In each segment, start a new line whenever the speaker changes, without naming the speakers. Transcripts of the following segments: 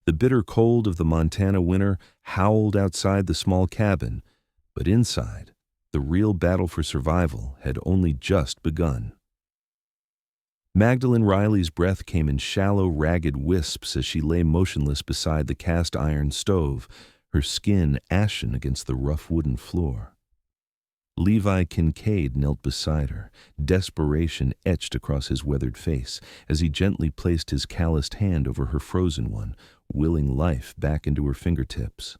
The bitter cold of the Montana winter howled outside the small cabin, but inside, the real battle for survival had only just begun. Magdalene Riley's breath came in shallow, ragged wisps as she lay motionless beside the cast-iron stove, her skin ashen against the rough wooden floor. Levi Kincaid knelt beside her, desperation etched across his weathered face, as he gently placed his calloused hand over her frozen one, willing life back into her fingertips.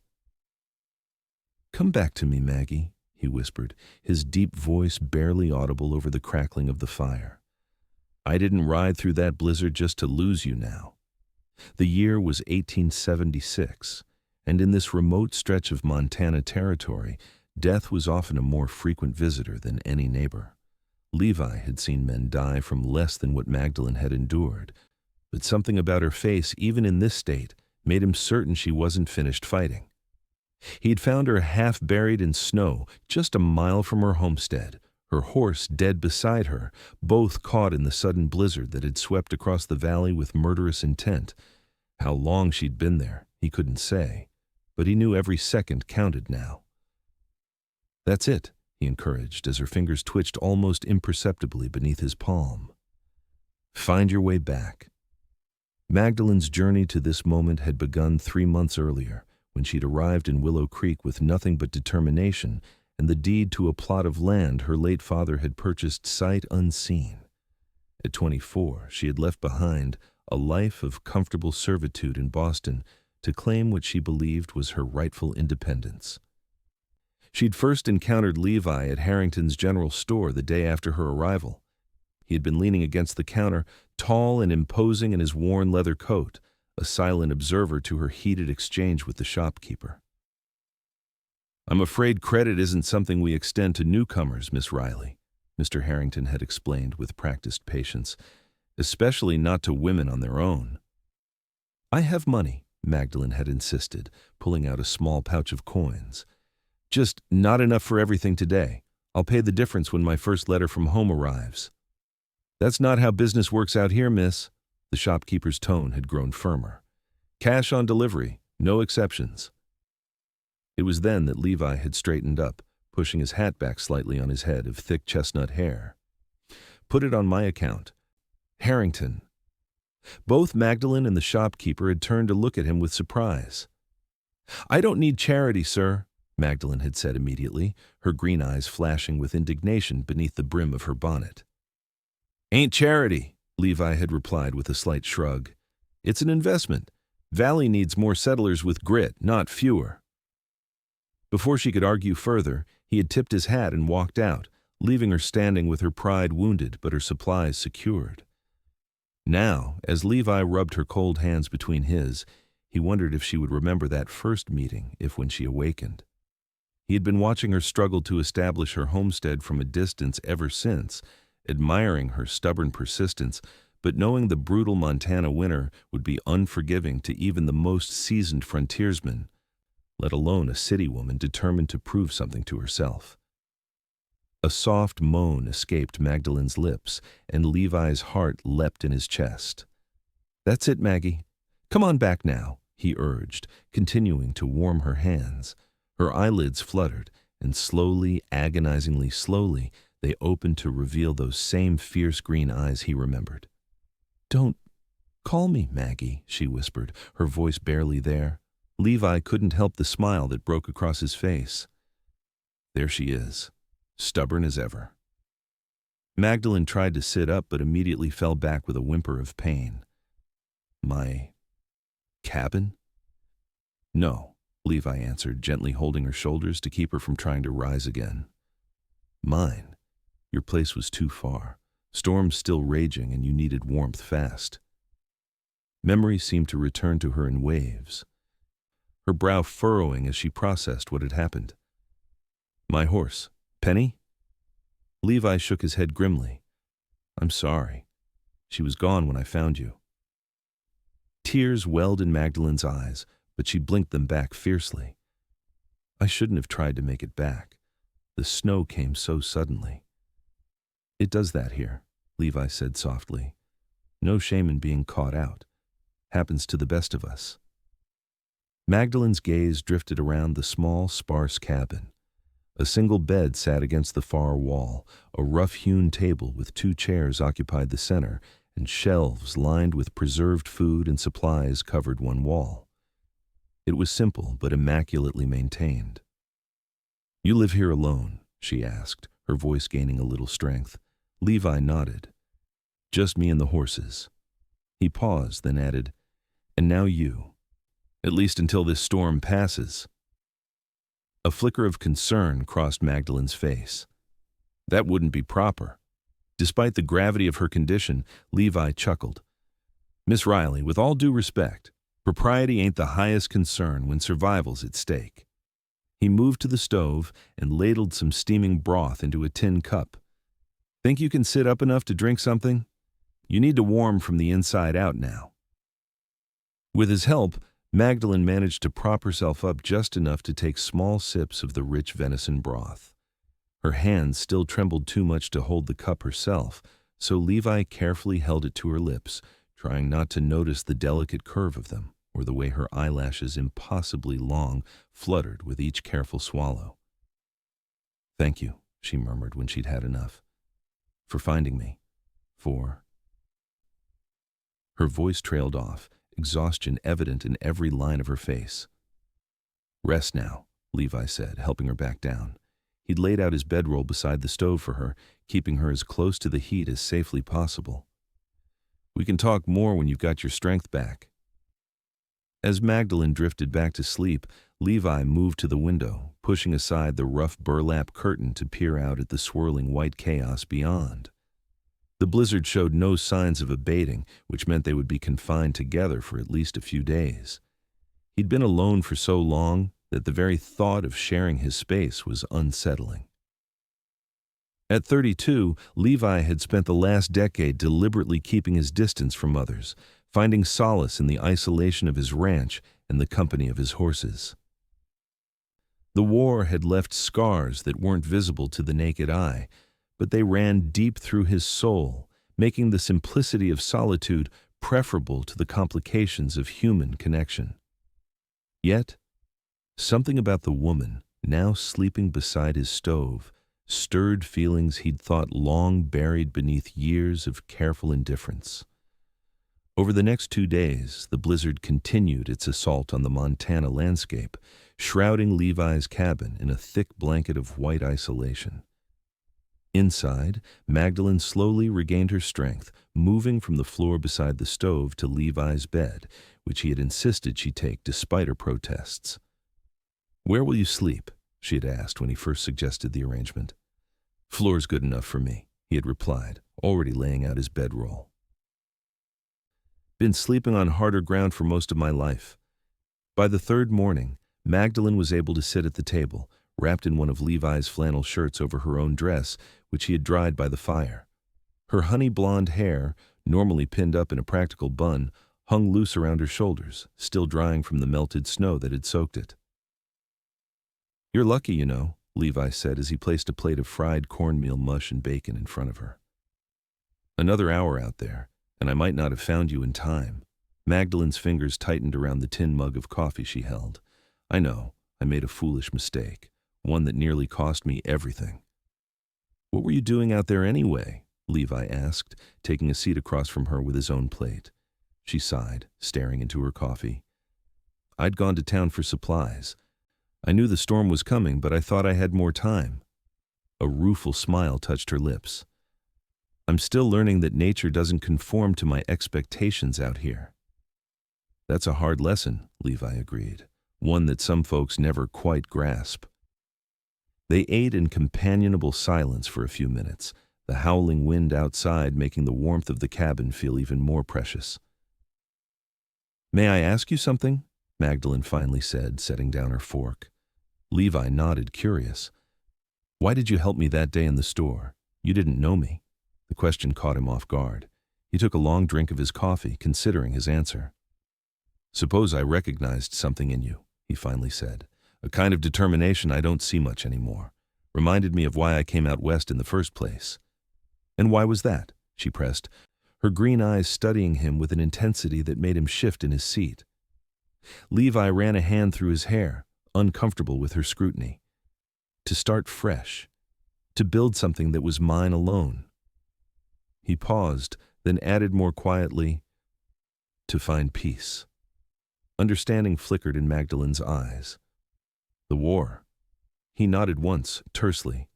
"Come back to me, Maggie," he whispered, his deep voice barely audible over the crackling of the fire. "I didn't ride through that blizzard just to lose you now." The year was 1876, and in this remote stretch of Montana territory, death was often a more frequent visitor than any neighbor. Levi had seen men die from less than what Magdalene had endured, but something about her face, even in this state, made him certain she wasn't finished fighting. He'd found her half buried in snow just a mile from her homestead, her horse dead beside her, both caught in the sudden blizzard that had swept across the valley with murderous intent. How long she'd been there, he couldn't say, but he knew every second counted now. "That's it," he encouraged as her fingers twitched almost imperceptibly beneath his palm. "Find your way back." Magdalene's journey to this moment had begun 3 months earlier, when she'd arrived in Willow Creek with nothing but determination and the deed to a plot of land her late father had purchased sight unseen. At 24, she had left behind a life of comfortable servitude in Boston to claim what she believed was her rightful independence. She'd first encountered Levi at Harrington's General Store the day after her arrival. He had been leaning against the counter, tall and imposing in his worn leather coat, a silent observer to her heated exchange with the shopkeeper. "I'm afraid credit isn't something we extend to newcomers, Miss Riley," Mr. Harrington had explained with practiced patience, "especially not to women on their own." "I have money," Magdalene had insisted, pulling out a small pouch of coins. "Just not enough for everything today. I'll pay the difference when my first letter from home arrives." "That's not how business works out here, miss." The shopkeeper's tone had grown firmer. "Cash on delivery, no exceptions." It was then that Levi had straightened up, pushing his hat back slightly on his head of thick chestnut hair. "Put it on my account." "Harrington." Both Magdalene and the shopkeeper had turned to look at him with surprise. "I don't need charity, sir," Magdalene had said immediately, her green eyes flashing with indignation beneath the brim of her bonnet. "Ain't charity," Levi had replied with a slight shrug. "It's an investment. Valley needs more settlers with grit, not fewer." Before she could argue further, he had tipped his hat and walked out, leaving her standing with her pride wounded but her supplies secured. Now, as Levi rubbed her cold hands between his, he wondered if she would remember that first meeting, if when she awakened. He had been watching her struggle to establish her homestead from a distance ever since, admiring her stubborn persistence, but knowing the brutal Montana winter would be unforgiving to even the most seasoned frontiersman, let alone a city woman determined to prove something to herself. A soft moan escaped Magdalene's lips, and Levi's heart leapt in his chest. "That's it, Maggie. Come on back now," he urged, continuing to warm her hands. Her eyelids fluttered, and slowly, agonizingly slowly, they opened to reveal those same fierce green eyes he remembered. "Don't call me Maggie," she whispered, her voice barely there. Levi couldn't help the smile that broke across his face. There she is, stubborn as ever. Magdalene tried to sit up but immediately fell back with a whimper of pain. "My cabin?" "No," Levi answered, gently holding her shoulders to keep her from trying to rise again. "Mine. Your place was too far. Storms still raging and you needed warmth fast." Memory seemed to return to her in waves, her brow furrowing as she processed what had happened. "My horse, Penny?" Levi shook his head grimly. "I'm sorry. She was gone when I found you." Tears welled in Magdalene's eyes, but she blinked them back fiercely. "I shouldn't have tried to make it back. The snow came so suddenly." "It does that here," Levi said softly. "No shame in being caught out. Happens to the best of us." Magdalene's gaze drifted around the small, sparse cabin. A single bed sat against the far wall, a rough-hewn table with 2 chairs occupied the center, and shelves lined with preserved food and supplies covered one wall. It was simple but immaculately maintained. "You live here alone?" she asked, her voice gaining a little strength. Levi nodded. "Just me and the horses." He paused, then added, "And now you. At least until this storm passes." A flicker of concern crossed Magdalene's face. That wouldn't be proper. Despite the gravity of her condition, Levi chuckled. "Miss Riley, with all due respect, propriety ain't the highest concern when survival's at stake." He moved to the stove and ladled some steaming broth into a tin cup. "Think you can sit up enough to drink something? You need to warm from the inside out now." With his help, Magdalene managed to prop herself up just enough to take small sips of the rich venison broth. Her hands still trembled too much to hold the cup herself, so Levi carefully held it to her lips, trying not to notice the delicate curve of them or the way her eyelashes, impossibly long, fluttered with each careful swallow. "Thank you," she murmured when she'd had enough. "For finding me. For—" Her voice trailed off, exhaustion evident in every line of her face. "Rest now," Levi said, helping her back down. He'd laid out his bedroll beside the stove for her, keeping her as close to the heat as safely possible. "We can talk more when you've got your strength back." As Magdalene drifted back to sleep, Levi moved to the window, pushing aside the rough burlap curtain to peer out at the swirling white chaos beyond. The blizzard showed no signs of abating, which meant they would be confined together for at least a few days. He'd been alone for so long that the very thought of sharing his space was unsettling. At 32, Levi had spent the last decade deliberately keeping his distance from others, finding solace in the isolation of his ranch and the company of his horses. The war had left scars that weren't visible to the naked eye, but they ran deep through his soul, making the simplicity of solitude preferable to the complications of human connection. Yet, something about the woman, now sleeping beside his stove, stirred feelings he'd thought long buried beneath years of careful indifference. Over the next 2 days, the blizzard continued its assault on the Montana landscape, shrouding Levi's cabin in a thick blanket of white isolation. Inside, Magdalene slowly regained her strength, moving from the floor beside the stove to Levi's bed, which he had insisted she take despite her protests. "Where will you sleep?" she had asked when he first suggested the arrangement. "Floor's good enough for me," he had replied, already laying out his bedroll. "Been sleeping on harder ground for most of my life." By the 3rd morning, Magdalene was able to sit at the table, wrapped in one of Levi's flannel shirts over her own dress, which he had dried by the fire. Her honey-blonde hair, normally pinned up in a practical bun, hung loose around her shoulders, still drying from the melted snow that had soaked it. "You're lucky, you know," Levi said as he placed a plate of fried cornmeal mush and bacon in front of her. "Another hour out there, and I might not have found you in time." Magdalene's fingers tightened around the tin mug of coffee she held. "I know, I made a foolish mistake, one that nearly cost me everything." "What were you doing out there anyway?" Levi asked, taking a seat across from her with his own plate. She sighed, staring into her coffee. "I'd gone to town for supplies. I knew the storm was coming, but I thought I had more time." A rueful smile touched her lips. "I'm still learning that nature doesn't conform to my expectations out here." "That's a hard lesson," Levi agreed, "one that some folks never quite grasp." They ate in companionable silence for a few minutes, the howling wind outside making the warmth of the cabin feel even more precious. "May I ask you something?" Magdalene finally said, setting down her fork. Levi nodded, curious. "Why did you help me that day in the store? You didn't know me." The question caught him off guard. He took a long drink of his coffee, considering his answer. "Suppose I recognized something in you," he finally said. "A kind of determination I don't see much anymore. Reminded me of why I came out west in the first place." "And why was that?" she pressed, her green eyes studying him with an intensity that made him shift in his seat. Levi ran a hand through his hair, uncomfortable with her scrutiny. To start fresh. To build something that was mine alone. He paused, then added more quietly, to find peace. Understanding flickered in Magdalene's eyes. The war. He nodded once, tersely.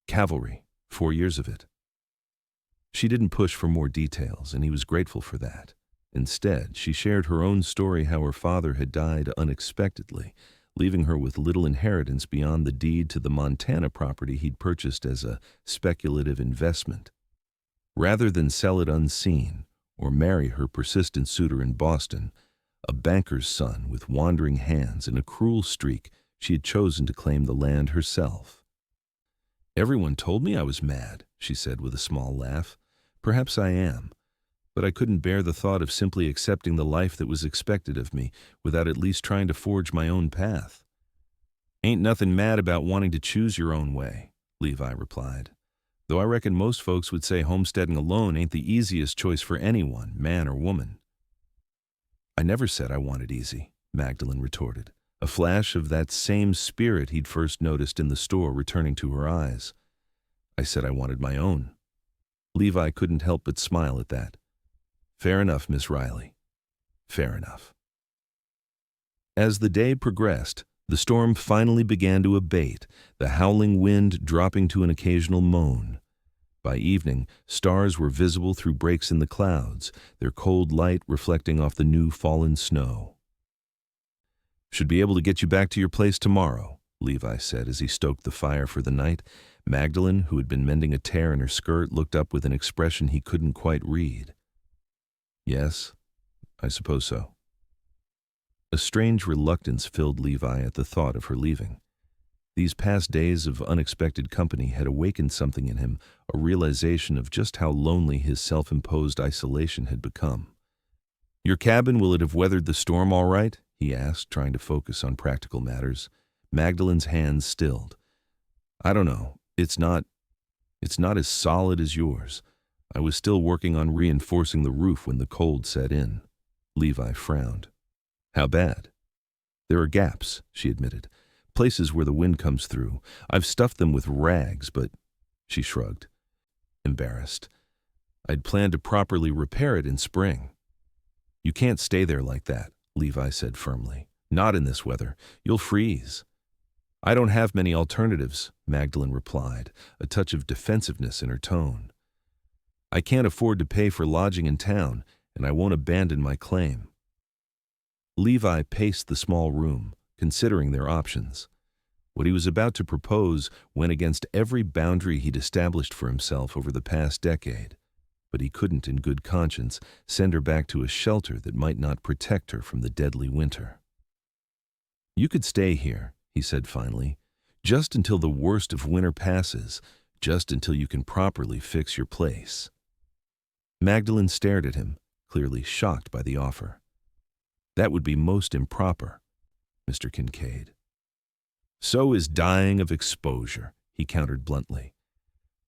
Cavalry, 4 years of it. She didn't push for more details, and he was grateful for that. Instead, she shared her own story how her father had died unexpectedly, leaving her with little inheritance beyond the deed to the Montana property he'd purchased as a speculative investment. Rather than sell it unseen or marry her persistent suitor in Boston, a banker's son with wandering hands and a cruel streak, she had chosen to claim the land herself. "Everyone told me I was mad," she said with a small laugh. "Perhaps I am, but I couldn't bear the thought of simply accepting the life that was expected of me without at least trying to forge my own path." "Ain't nothing mad about wanting to choose your own way," Levi replied. "Though I reckon most folks would say homesteading alone ain't the easiest choice for anyone, man or woman." "I never said I wanted easy," Magdalene retorted, a flash of that same spirit he'd first noticed in the store returning to her eyes. "I said I wanted my own." Levi couldn't help but smile at that. "Fair enough, Miss Riley. Fair enough." As the day progressed, the storm finally began to abate, the howling wind dropping to an occasional moan. By evening, stars were visible through breaks in the clouds, their cold light reflecting off the new fallen snow. "Should be able to get you back to your place tomorrow," Levi said as he stoked the fire for the night. Magdalene, who had been mending a tear in her skirt, looked up with an expression he couldn't quite read. "Yes, I suppose so." A strange reluctance filled Levi at the thought of her leaving. These past days of unexpected company had awakened something in him, a realization of just how lonely his self-imposed isolation had become. "Your cabin, will it have weathered the storm all right?" he asked, trying to focus on practical matters. Magdalene's hands stilled. "I don't know. It's not as solid as yours. I was still working on reinforcing the roof when the cold set in." Levi frowned. "How bad?" "There are gaps," she admitted. "Places where the wind comes through. I've stuffed them with rags, but—" She shrugged, embarrassed. "I'd planned to properly repair it in spring." "You can't stay there like that," Levi said firmly. "Not in this weather. You'll freeze." "I don't have many alternatives," Magdalene replied, a touch of defensiveness in her tone. "I can't afford to pay for lodging in town, and I won't abandon my claim." Levi paced the small room, considering their options. What he was about to propose went against every boundary he'd established for himself over the past decade, but he couldn't in good conscience send her back to a shelter that might not protect her from the deadly winter. "You could stay here," he said finally, "just until the worst of winter passes, just until you can properly fix your place." Magdalene stared at him, clearly shocked by the offer. "That would be most improper, Mr. Kincaid." "So is dying of exposure," he countered bluntly.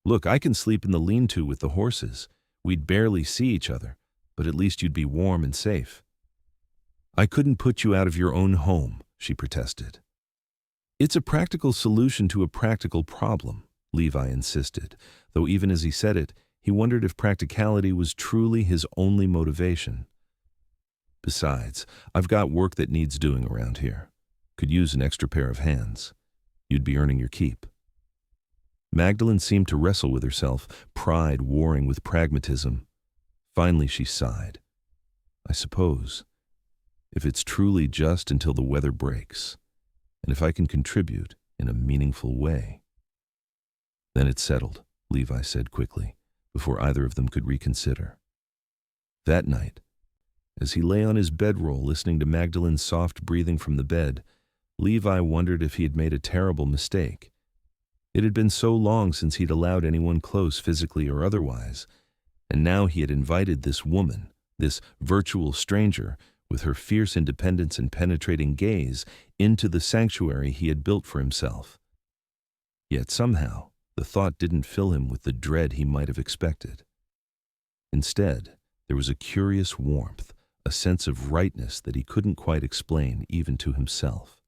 "Look, I can sleep in the lean-to with the horses. We'd barely see each other, but at least you'd be warm and safe." "I couldn't put you out of your own home," she protested. "It's a practical solution to a practical problem," Levi insisted, though even as he said it, he wondered if practicality was truly his only motivation. "Besides, I've got work that needs doing around here. Could use an extra pair of hands. You'd be earning your keep." Magdalene seemed to wrestle with herself, pride warring with pragmatism. Finally she sighed. "I suppose. If it's truly just until the weather breaks, and if I can contribute in a meaningful way." "Then it's settled," Levi said quickly, before either of them could reconsider. That night, as he lay on his bedroll listening to Magdalene's soft breathing from the bed, Levi wondered if he had made a terrible mistake. It had been so long since he'd allowed anyone close physically or otherwise, and now he had invited this woman, this virtual stranger, with her fierce independence and penetrating gaze, into the sanctuary he had built for himself. Yet somehow, the thought didn't fill him with the dread he might have expected. Instead, there was a curious warmth, a sense of rightness that he couldn't quite explain even to himself.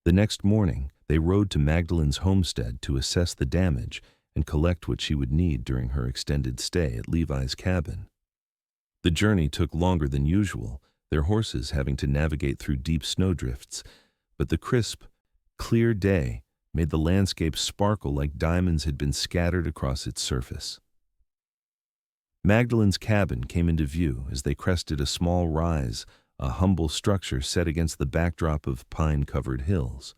The next morning, they rode to Magdalene's homestead to assess the damage and collect what she would need during her extended stay at Levi's cabin. The journey took longer than usual, their horses having to navigate through deep snowdrifts, but the crisp, clear day made the landscape sparkle like diamonds had been scattered across its surface. Magdalene's cabin came into view as they crested a small rise, a humble structure set against the backdrop of pine-covered hills.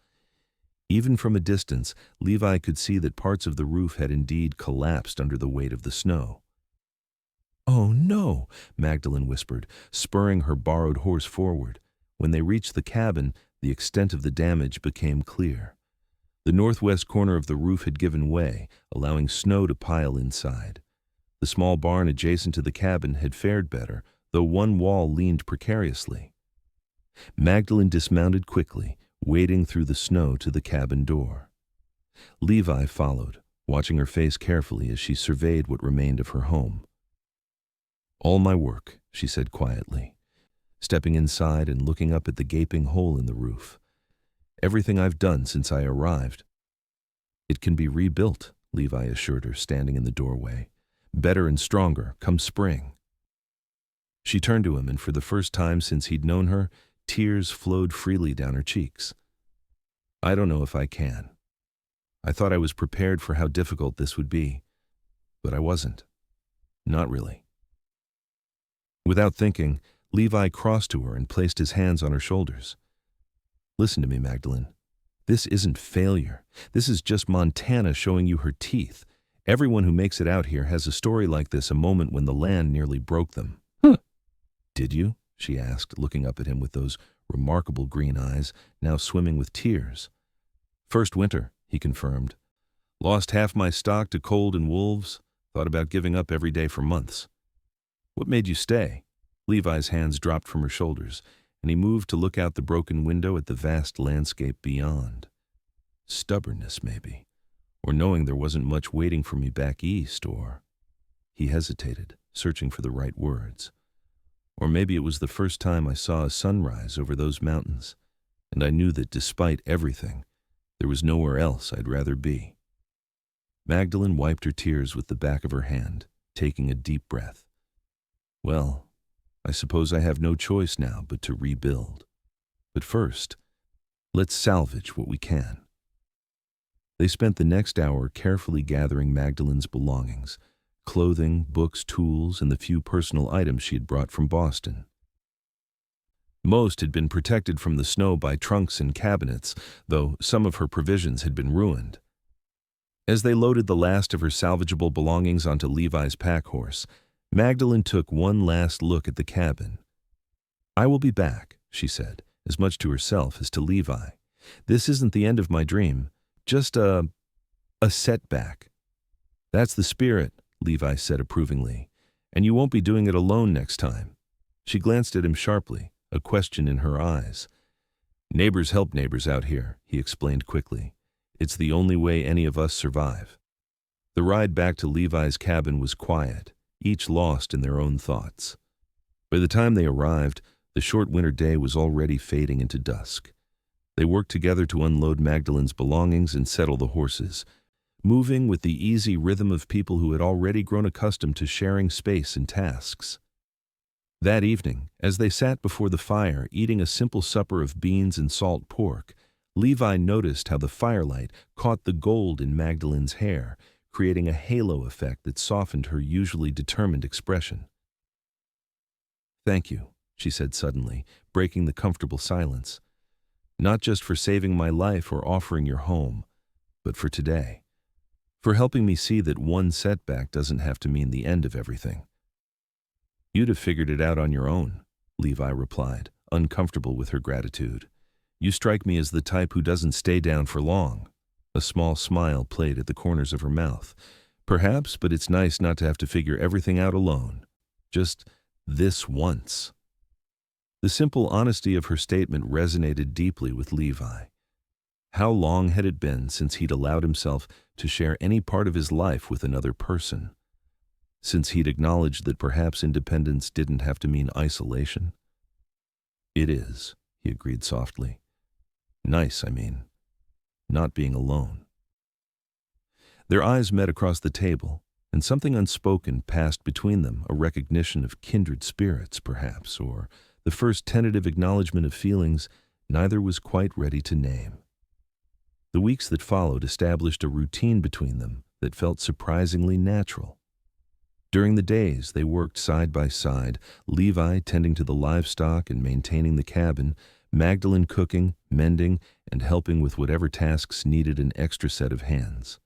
Even from a distance, Levi could see that parts of the roof had indeed collapsed under the weight of the snow. "Oh, no," Magdalene whispered, spurring her borrowed horse forward. When they reached the cabin, the extent of the damage became clear. The northwest corner of the roof had given way, allowing snow to pile inside. The small barn adjacent to the cabin had fared better, though one wall leaned precariously. Magdalene dismounted quickly, wading through the snow to the cabin door. Levi followed, watching her face carefully as she surveyed what remained of her home. "All my work," she said quietly, stepping inside and looking up at the gaping hole in the roof. "Everything I've done since I arrived." "It can be rebuilt," Levi assured her, standing in the doorway. "Better and stronger, come spring." She turned to him, and for the first time since he'd known her, tears flowed freely down her cheeks. "I don't know if I can. I thought I was prepared for how difficult this would be, but I wasn't. Not really." Without thinking, Levi crossed to her and placed his hands on her shoulders. "Listen to me, Magdalene. This isn't failure. This is just Montana showing you her teeth. Everyone who makes it out here has a story like this, a moment when the land nearly broke them." "Huh. Did you?" she asked, looking up at him with those remarkable green eyes, now swimming with tears. "First winter," he confirmed. "Lost half my stock to cold and wolves. Thought about giving up every day for months." "What made you stay?" Levi's hands dropped from her shoulders, and he moved to look out the broken window at the vast landscape beyond. "Stubbornness, maybe. Or knowing there wasn't much waiting for me back east, or—" He hesitated, searching for the right words. "Or maybe it was the first time I saw a sunrise over those mountains, and I knew that despite everything, there was nowhere else I'd rather be." Magdalene wiped her tears with the back of her hand, taking a deep breath. "Well, I suppose I have no choice now but to rebuild. But first, let's salvage what we can." They spent the next hour carefully gathering Magdalene's belongings, clothing, books, tools, and the few personal items she had brought from Boston. Most had been protected from the snow by trunks and cabinets, though some of her provisions had been ruined. As they loaded the last of her salvageable belongings onto Levi's pack horse, Magdalene took one last look at the cabin. "I will be back," she said, as much to herself as to Levi. "This isn't the end of my dream, just a setback." "That's the spirit," Levi said approvingly, "and you won't be doing it alone next time." She glanced at him sharply, a question in her eyes. "Neighbors help neighbors out here," he explained quickly. "It's the only way any of us survive." The ride back to Levi's cabin was quiet, each lost in their own thoughts. By the time they arrived, the short winter day was already fading into dusk. They worked together to unload Magdalene's belongings and settle the horses, moving with the easy rhythm of people who had already grown accustomed to sharing space and tasks. That evening, as they sat before the fire eating a simple supper of beans and salt pork, Levi noticed how the firelight caught the gold in Magdalene's hair, creating a halo effect that softened her usually determined expression. "Thank you," she said suddenly, breaking the comfortable silence. "Not just for saving my life or offering your home, but for today. For helping me see that one setback doesn't have to mean the end of everything." "You'd have figured it out on your own," Levi replied, uncomfortable with her gratitude. "You strike me as the type who doesn't stay down for long." A small smile played at the corners of her mouth. "Perhaps, but it's nice not to have to figure everything out alone. Just this once." The simple honesty of her statement resonated deeply with Levi. How long had it been since he'd allowed himself to share any part of his life with another person? since he'd acknowledged that perhaps independence didn't have to mean isolation. "It is," he agreed softly. "Nice, I mean, not being alone." Their eyes met across the table, and something unspoken passed between them, a recognition of kindred spirits, perhaps, or the first tentative acknowledgement of feelings neither was quite ready to name. The weeks that followed established a routine between them that felt surprisingly natural. During the days, they worked side by side, Levi tending to the livestock and maintaining the cabin, Magdalene cooking, mending, and helping with whatever tasks needed an extra set of hands.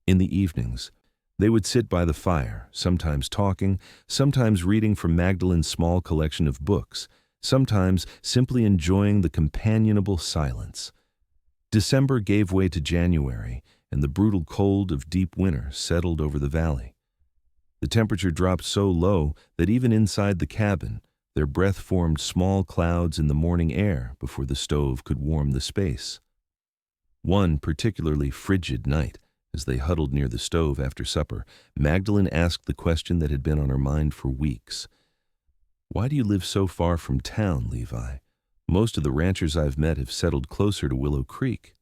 In the evenings, they would sit by the fire, sometimes talking, sometimes reading from Magdalene's small collection of books, sometimes simply enjoying the companionable silence. December gave way to January, and the brutal cold of deep winter settled over the valley. The temperature dropped so low that even inside the cabin, their breath formed small clouds in the morning air before the stove could warm the space. One particularly frigid night, as they huddled near the stove after supper, Magdalene asked the question that had been on her mind for weeks. "Why do you live so far from town, Levi? Most of the ranchers I've met have settled closer to Willow Creek."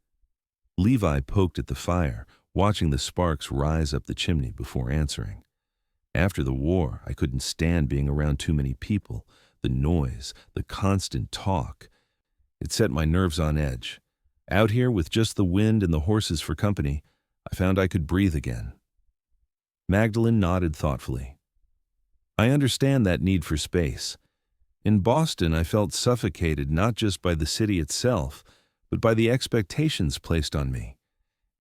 Levi poked at the fire, watching the sparks rise up the chimney before answering. "After the war, I couldn't stand being around too many people. The noise, the constant talk. It set my nerves on edge. Out here, with just the wind and the horses for company, I found I could breathe again." Magdalene nodded thoughtfully. "I understand that need for space. In Boston, I felt suffocated not just by the city itself, but by the expectations placed on me.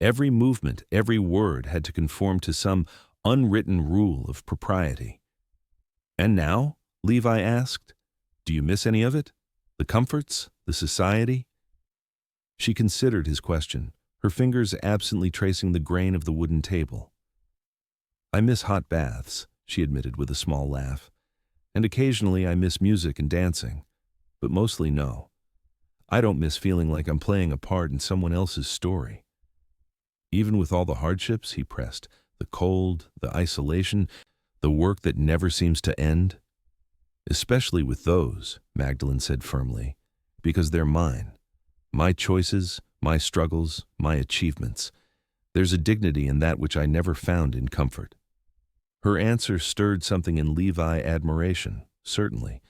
Every movement, every word had to conform to some unwritten rule of propriety." "And now?" Levi asked. "Do you miss any of it? The comforts? The society?" She considered his question, her fingers absently tracing the grain of the wooden table. "I miss hot baths," she admitted with a small laugh. "And occasionally I miss music and dancing. But mostly no. I don't miss feeling like I'm playing a part in someone else's story." "Even with all the hardships," he pressed, "the cold, the isolation, the work that never seems to end?" "Especially with those," Magdalene said firmly, "because they're mine. My choices, my struggles, my achievements. There's a dignity in that which I never found in comfort." Her answer stirred something in Levi admiration, certainly,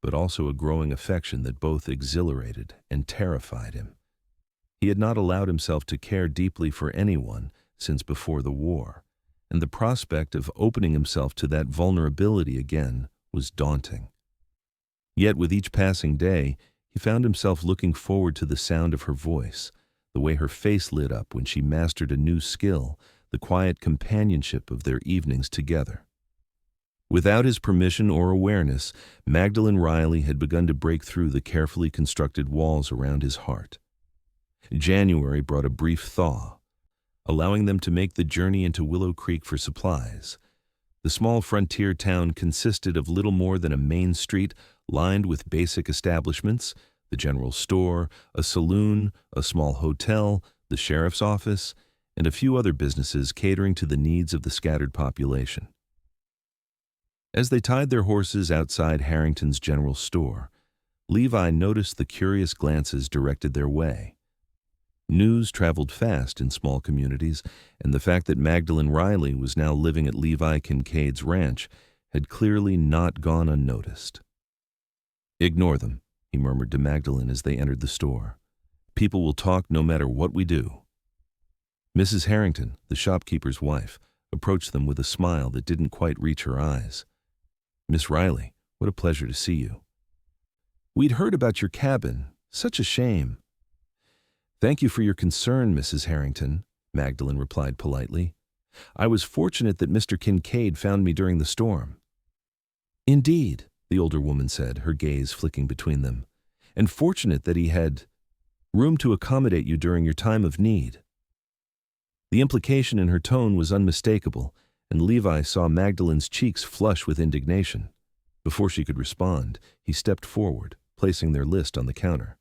but also a growing affection that both exhilarated and terrified him. He had not allowed himself to care deeply for anyone since before the war, and the prospect of opening himself to that vulnerability again was daunting. Yet with each passing day, he found himself looking forward to the sound of her voice, the way her face lit up when she mastered a new skill, the quiet companionship of their evenings together. Without his permission or awareness, Magdalene Riley had begun to break through the carefully constructed walls around his heart. January brought a brief thaw, allowing them to make the journey into Willow Creek for supplies. The small frontier town consisted of little more than a main street lined with basic establishments, the general store, a saloon, a small hotel, the sheriff's office, and a few other businesses catering to the needs of the scattered population. As they tied their horses outside Harrington's general store, Levi noticed the curious glances directed their way. News traveled fast in small communities, and the fact that Magdalene Riley was now living at Levi Kincaid's ranch had clearly not gone unnoticed. "Ignore them," he murmured to Magdalene as they entered the store. "People will talk no matter what we do." Mrs. Harrington, the shopkeeper's wife, approached them with a smile that didn't quite reach her eyes. "Miss Riley, what a pleasure to see you." "We'd heard about your cabin. Such a shame." "Thank you for your concern, Mrs. Harrington," Magdalene replied politely. "I was fortunate that Mr. Kincaid found me during the storm." "Indeed," the older woman said, her gaze flicking between them, "and fortunate that he had room to accommodate you during your time of need." The implication in her tone was unmistakable, and Levi saw Magdalene's cheeks flush with indignation. Before she could respond, he stepped forward, placing their list on the counter.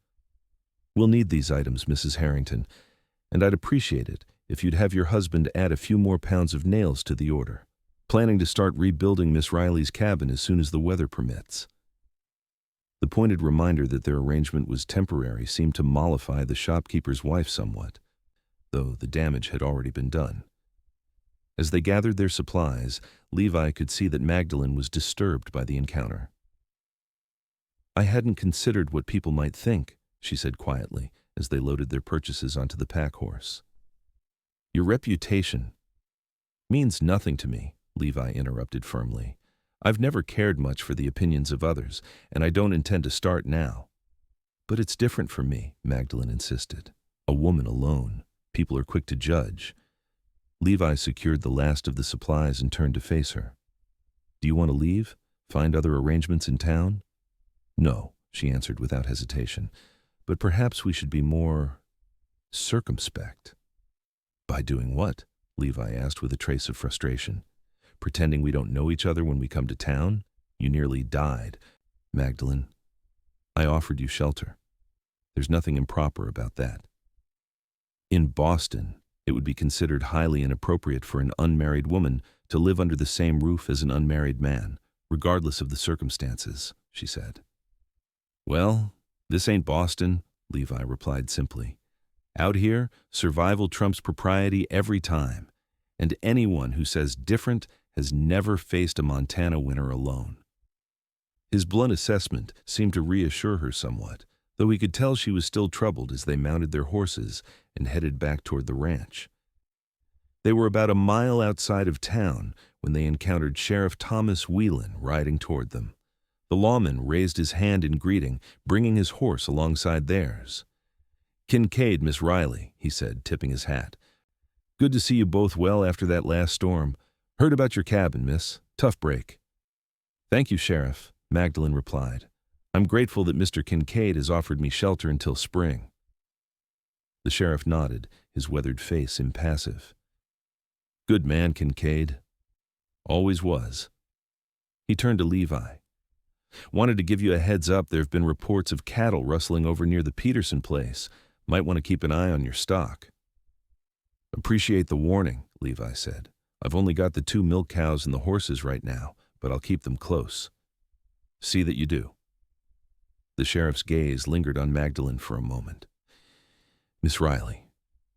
"We'll need these items, Mrs. Harrington, and I'd appreciate it if you'd have your husband add a few more pounds of nails to the order. planning to start rebuilding Miss Riley's cabin as soon as the weather permits. The pointed reminder that their arrangement was temporary seemed to mollify the shopkeeper's wife somewhat, though the damage had already been done. As they gathered their supplies, Levi could see that Magdalene was disturbed by the encounter. "I hadn't considered what people might think," she said quietly as they loaded their purchases onto the pack horse. "Your reputation means nothing to me," Levi interrupted firmly. "I've never cared much for the opinions of others, and I don't intend to start now." "But it's different for me," Magdalene insisted. "A woman alone. People are quick to judge." Levi secured the last of the supplies and turned to face her. "Do you want to leave? Find other arrangements in town?" "No," she answered without hesitation. "But perhaps we should be more circumspect." "By doing what?" Levi asked with a trace of frustration. "Pretending we don't know each other when we come to town? You nearly died. Magdalene, I offered you shelter. There's nothing improper about that. In Boston, it would be considered highly inappropriate for an unmarried woman to live under the same roof as an unmarried man, regardless of the circumstances," she said. "Well, this ain't Boston," Levi replied simply. "Out here, survival trumps propriety every time, and anyone who says different has never faced a Montana winter alone." His blunt assessment seemed to reassure her somewhat, though he could tell she was still troubled as they mounted their horses and headed back toward the ranch. They were about a mile outside of town when they encountered Sheriff Thomas Whelan riding toward them. The lawman raised his hand in greeting, bringing his horse alongside theirs. "Kincaid, Miss Riley," he said, tipping his hat. "Good to see you both well after that last storm. Heard about your cabin, miss. Tough break." "Thank you, Sheriff," Magdalene replied. "I'm grateful that Mr. Kincaid has offered me shelter until spring." The sheriff nodded, his weathered face impassive. "Good man, Kincaid. Always was." He turned to Levi. "Wanted to give you a heads up, there have been reports of cattle rustling over near the Peterson place. Might want to keep an eye on your stock." "Appreciate the warning," Levi said. "I've only got the 2 milk cows and the horses right now, but I'll keep them close." "See that you do." The sheriff's gaze lingered on Magdalene for a moment. "Miss Riley,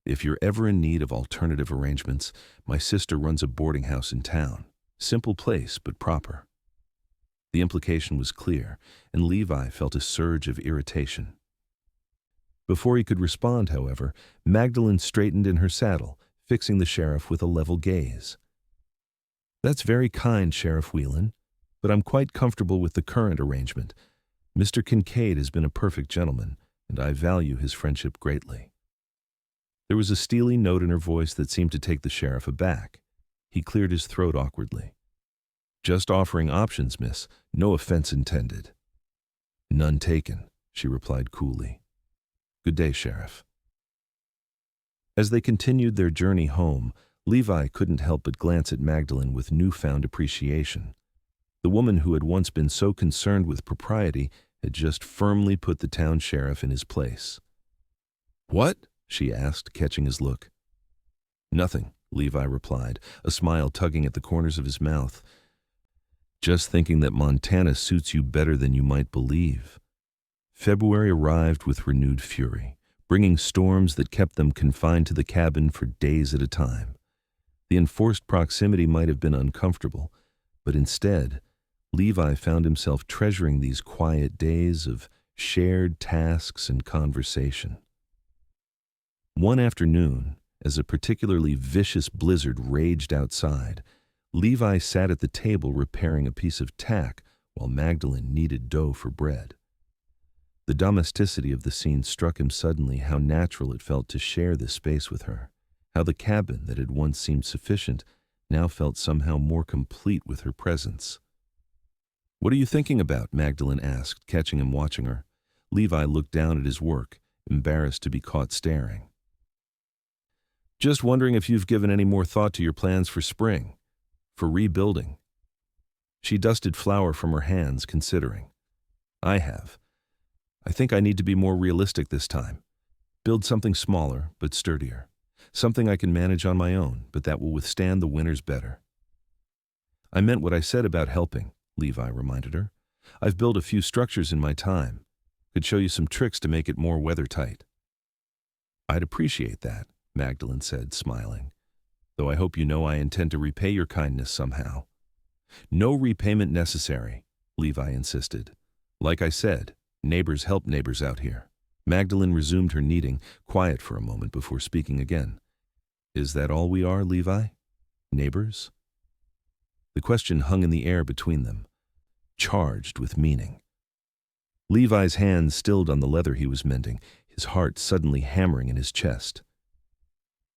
if you're ever in need of alternative arrangements, my sister runs a boarding house in town. Simple place, but proper." The implication was clear, and Levi felt a surge of irritation. Before he could respond, however, Magdalene straightened in her saddle, fixing the sheriff with a level gaze. "That's very kind, Sheriff Whelan, but I'm quite comfortable with the current arrangement. Mr. Kincaid has been a perfect gentleman, and I value his friendship greatly." There was a steely note in her voice that seemed to take the sheriff aback. He cleared his throat awkwardly. "Just offering options, miss. No offense intended." "None taken," she replied coolly. "Good day, Sheriff." As they continued their journey home, Levi couldn't help but glance at Magdalene with newfound appreciation. The woman who had once been so concerned with propriety had just firmly put the town sheriff in his place. "What?" she asked, catching his look. "Nothing," Levi replied, a smile tugging at the corners of his mouth. "Just thinking that Montana suits you better than you might believe." February arrived with renewed fury, bringing storms that kept them confined to the cabin for days at a time. The enforced proximity might have been uncomfortable, but instead, Levi found himself treasuring these quiet days of shared tasks and conversation. One afternoon, as a particularly vicious blizzard raged outside, Levi sat at the table repairing a piece of tack while Magdalene kneaded dough for bread. The domesticity of the scene struck him suddenly how natural it felt to share this space with her, how the cabin that had once seemed sufficient now felt somehow more complete with her presence. "What are you thinking about?" Magdalene asked, catching him watching her. Levi looked down at his work, embarrassed to be caught staring. "Just wondering if you've given any more thought to your plans for spring, for rebuilding." She dusted flour from her hands, considering. "I have. I think I need to be more realistic this time. Build something smaller, but sturdier. Something I can manage on my own, but that will withstand the winters better." I meant what I said about helping, Levi reminded her. I've built a few structures in my time. Could show you some tricks to make it more weather-tight. I'd appreciate that, Magdalene said, smiling. Though I hope you know I intend to repay your kindness somehow. No repayment necessary, Levi insisted. Like I said, neighbors help neighbors out here. Magdalene resumed her kneading, quiet for a moment before speaking again. Is that all we are, Levi? Neighbors? The question hung in the air between them, charged with meaning. Levi's hands stilled on the leather he was mending, his heart suddenly hammering in his chest.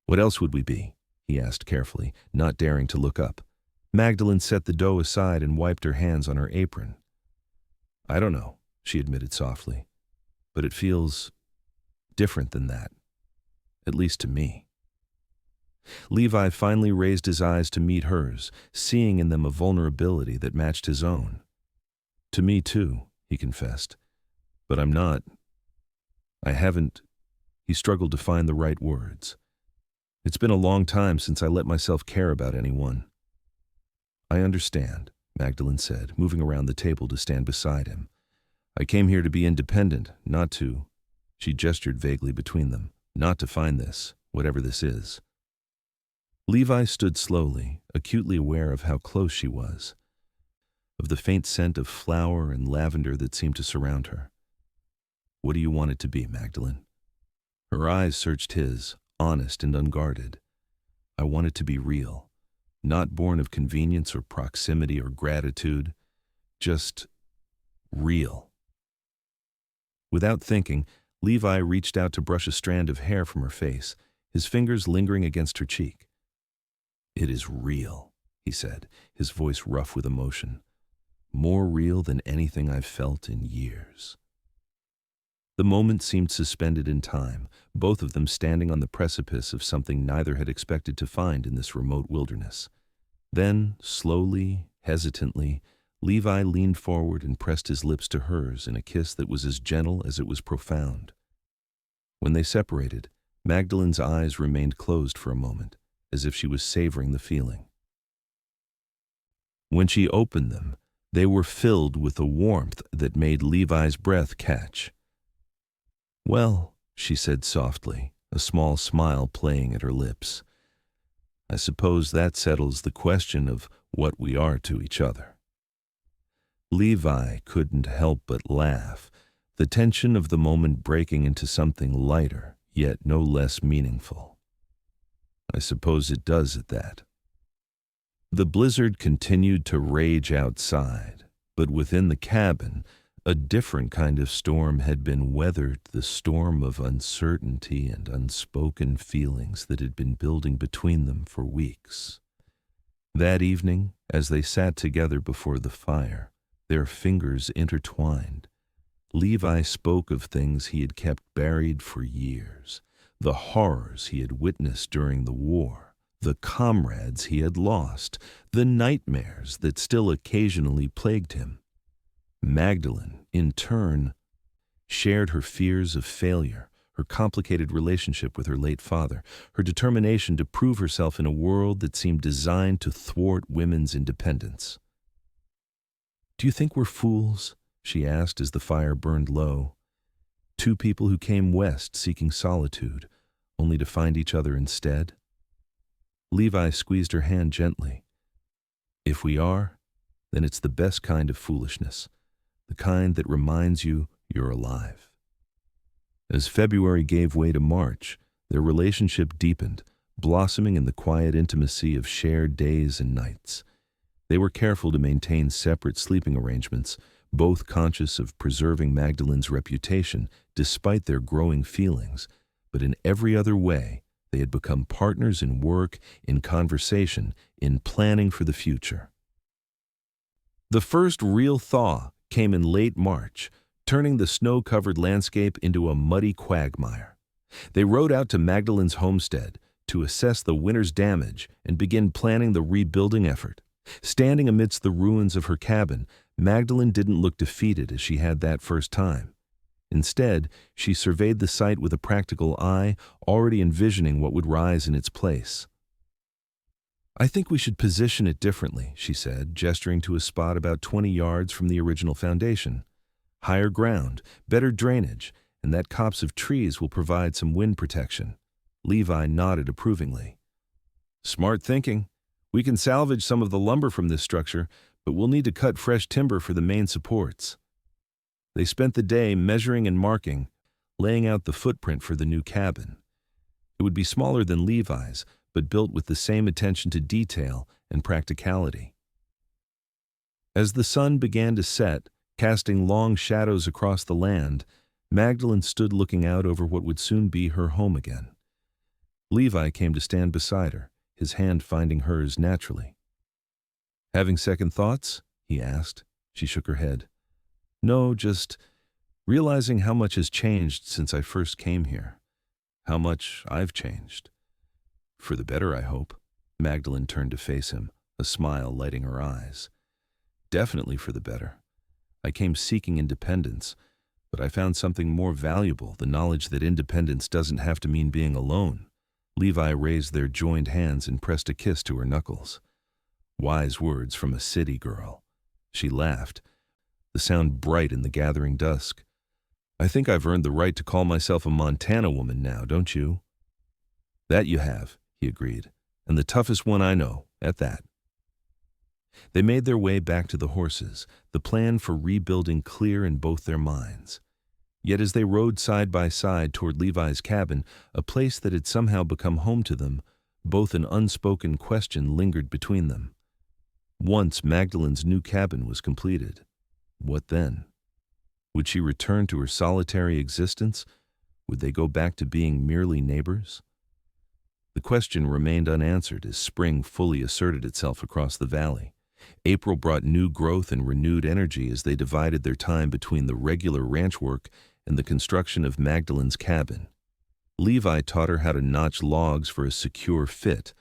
What else would we be? He asked carefully, not daring to look up. Magdalene set the dough aside and wiped her hands on her apron. I don't know, she admitted softly, but it feels different than that, at least to me. Levi finally raised his eyes to meet hers, seeing in them a vulnerability that matched his own. To me too, he confessed, but I haven't. He struggled to find the right words. It's been a long time since I let myself care about anyone. I understand, Magdalene said, moving around the table to stand beside him. I came here to be independent, not to, she gestured vaguely between them, not to find this, whatever this is. Levi stood slowly, acutely aware of how close she was, of the faint scent of flower and lavender that seemed to surround her. What do you want it to be, Magdalene? Her eyes searched his, honest and unguarded. I want it to be real, not born of convenience or proximity or gratitude, just real. Without thinking, Levi reached out to brush a strand of hair from her face, his fingers lingering against her cheek. It is real, he said, his voice rough with emotion. More real than anything I've felt in years. The moment seemed suspended in time, both of them standing on the precipice of something neither had expected to find in this remote wilderness. Then, slowly, hesitantly, Levi leaned forward and pressed his lips to hers in a kiss that was as gentle as it was profound. When they separated, Magdalene's eyes remained closed for a moment, as if she was savoring the feeling. When she opened them, they were filled with a warmth that made Levi's breath catch. Well, she said softly, a small smile playing at her lips. I suppose that settles the question of what we are to each other. Levi couldn't help but laugh, the tension of the moment breaking into something lighter, yet no less meaningful. I suppose it does at that. The blizzard continued to rage outside, but within the cabin, a different kind of storm had been weathered, the storm of uncertainty and unspoken feelings that had been building between them for weeks. That evening, as they sat together before the fire, their fingers intertwined, Levi spoke of things he had kept buried for years, the horrors he had witnessed during the war, the comrades he had lost, the nightmares that still occasionally plagued him. Magdalene, in turn, shared her fears of failure, her complicated relationship with her late father, her determination to prove herself in a world that seemed designed to thwart women's independence. Do you think we're fools? She asked as the fire burned low. Two people who came west seeking solitude, only to find each other instead? Levi squeezed her hand gently. If we are, then it's the best kind of foolishness, the kind that reminds you you're alive. As February gave way to March, their relationship deepened, blossoming in the quiet intimacy of shared days and nights. They were careful to maintain separate sleeping arrangements, both conscious of preserving Magdalene's reputation despite their growing feelings, but in every other way, they had become partners in work, in conversation, in planning for the future. The first real thaw came in late March, turning the snow-covered landscape into a muddy quagmire. They rode out to Magdalene's homestead to assess the winter's damage and begin planning the rebuilding effort. Standing amidst the ruins of her cabin, Magdalene didn't look defeated as she had that first time. Instead, she surveyed the site with a practical eye, already envisioning what would rise in its place. I think we should position it differently, she said, gesturing to a spot about 20 yards from the original foundation. Higher ground, better drainage, and that copse of trees will provide some wind protection. Levi nodded approvingly. Smart thinking. We can salvage some of the lumber from this structure, but we'll need to cut fresh timber for the main supports. They spent the day measuring and marking, laying out the footprint for the new cabin. It would be smaller than Levi's, but built with the same attention to detail and practicality. As the sun began to set, casting long shadows across the land, Magdalene stood looking out over what would soon be her home again. Levi came to stand beside her, his hand finding hers naturally. Having second thoughts? He asked. She shook her head. No, just realizing how much has changed since I first came here. How much I've changed. For the better, I hope. Magdalene turned to face him, a smile lighting her eyes. Definitely for the better. I came seeking independence, but I found something more valuable, the knowledge that independence doesn't have to mean being alone. Levi raised their joined hands and pressed a kiss to her knuckles. Wise words from a city girl. She laughed, the sound bright in the gathering dusk. I think I've earned the right to call myself a Montana woman now, don't you? That you have, he agreed, and the toughest one I know, at that. They made their way back to the horses, the plan for rebuilding clear in both their minds. Yet as they rode side by side toward Levi's cabin, a place that had somehow become home to them, both an unspoken question lingered between them. Once Magdalene's new cabin was completed, what then? Would she return to her solitary existence? Would they go back to being merely neighbors? The question remained unanswered as spring fully asserted itself across the valley. April brought new growth and renewed energy as they divided their time between the regular ranch work and the construction of Magdalene's cabin. Levi taught her how to notch logs for a secure fit,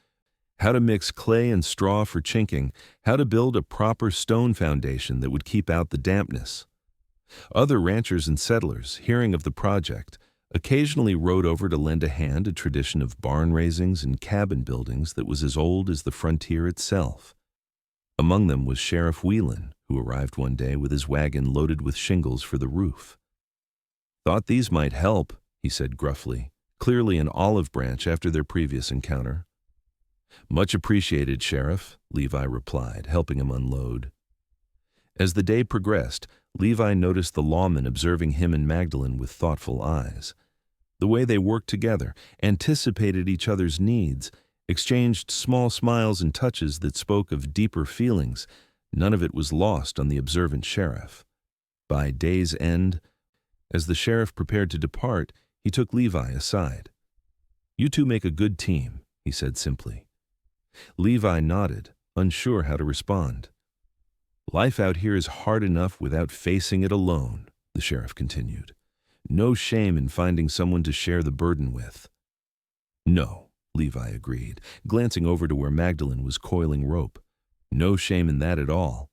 how to mix clay and straw for chinking, how to build a proper stone foundation that would keep out the dampness. Other ranchers and settlers, hearing of the project, occasionally rode over to lend a hand, a tradition of barn raisings and cabin buildings that was as old as the frontier itself. Among them was Sheriff Whelan, who arrived one day with his wagon loaded with shingles for the roof. Thought these might help, he said gruffly, clearly an olive branch after their previous encounter. Much appreciated, Sheriff, Levi replied, helping him unload. As the day progressed, Levi noticed the lawman observing him and Magdalene with thoughtful eyes. The way they worked together, anticipated each other's needs, exchanged small smiles and touches that spoke of deeper feelings, none of it was lost on the observant sheriff. By day's end, as the sheriff prepared to depart, he took Levi aside. You two make a good team, he said simply. Levi nodded, unsure how to respond. Life out here is hard enough without facing it alone, the sheriff continued. No shame in finding someone to share the burden with. No, Levi agreed, glancing over to where Magdalene was coiling rope. No shame in that at all.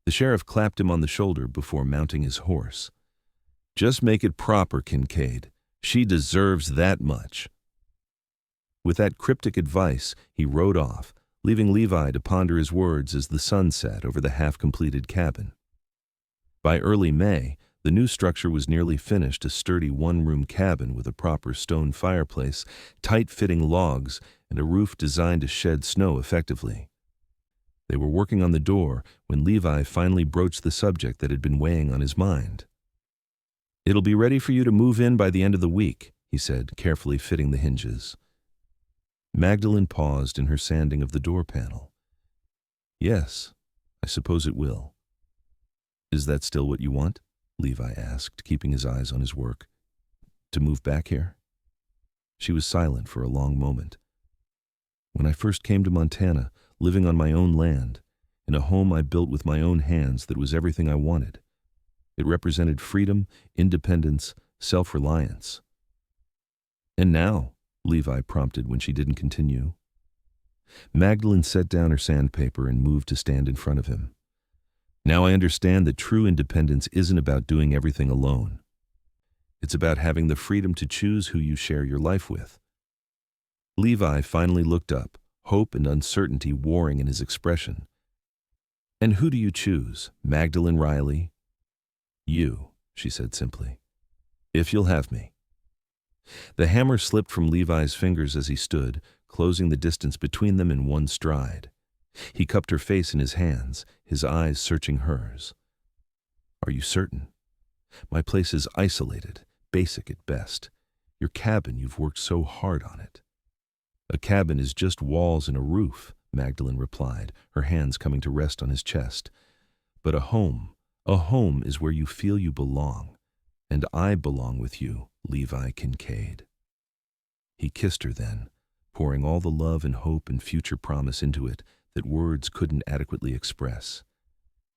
The sheriff clapped him on the shoulder before mounting his horse. Just make it proper, Kincaid. She deserves that much. With that cryptic advice, he rode off, leaving Levi to ponder his words as the sun set over the half-completed cabin. By early May, the new structure was nearly finished, a sturdy one-room cabin with a proper stone fireplace, tight-fitting logs, and a roof designed to shed snow effectively. They were working on the door when Levi finally broached the subject that had been weighing on his mind. It'll be ready for you to move in by the end of the week, he said, carefully fitting the hinges. Magdalene paused in her sanding of the door panel. Yes, I suppose it will. Is that still what you want? Levi asked, keeping his eyes on his work. To move back here? She was silent for a long moment. When I first came to Montana, living on my own land, in a home I built with my own hands that was everything I wanted. It represented freedom, independence, self-reliance. And now, Levi prompted when she didn't continue. Magdalene set down her sandpaper and moved to stand in front of him. Now I understand that true independence isn't about doing everything alone. It's about having the freedom to choose who you share your life with. Levi finally looked up, hope and uncertainty warring in his expression. "And who do you choose, Magdalene Riley?" "You," she said simply, "if you'll have me." The hammer slipped from Levi's fingers as he stood, closing the distance between them in one stride. He cupped her face in his hands, his eyes searching hers. "Are you certain? My place is isolated, basic at best. Your cabin, you've worked so hard on it." "A cabin is just walls and a roof," Magdalene replied, her hands coming to rest on his chest. "But a home is where you feel you belong, and I belong with you, Levi Kincaid." He kissed her then, pouring all the love and hope and future promise into it that words couldn't adequately express.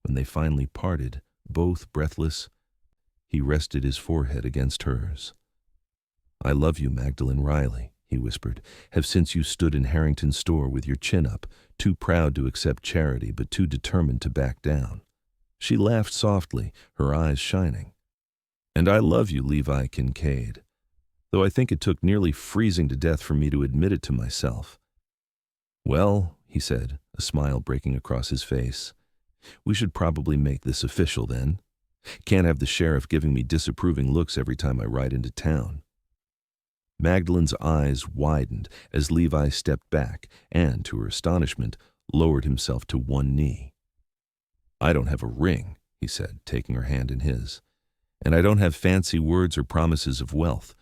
When they finally parted, both breathless, he rested his forehead against hers. "I love you, Magdalene Riley," he whispered, "have since you stood in Harrington's store with your chin up, too proud to accept charity but too determined to back down." She laughed softly, her eyes shining. "And I love you, Levi Kincaid, though I think it took nearly freezing to death for me to admit it to myself." "Well," he said, a smile breaking across his face, "we should probably make this official then. Can't have the sheriff giving me disapproving looks every time I ride into town." Magdalene's eyes widened as Levi stepped back and, to her astonishment, lowered himself to one knee. "I don't have a ring," he said, taking her hand in his, "and I don't have fancy words or promises of wealth,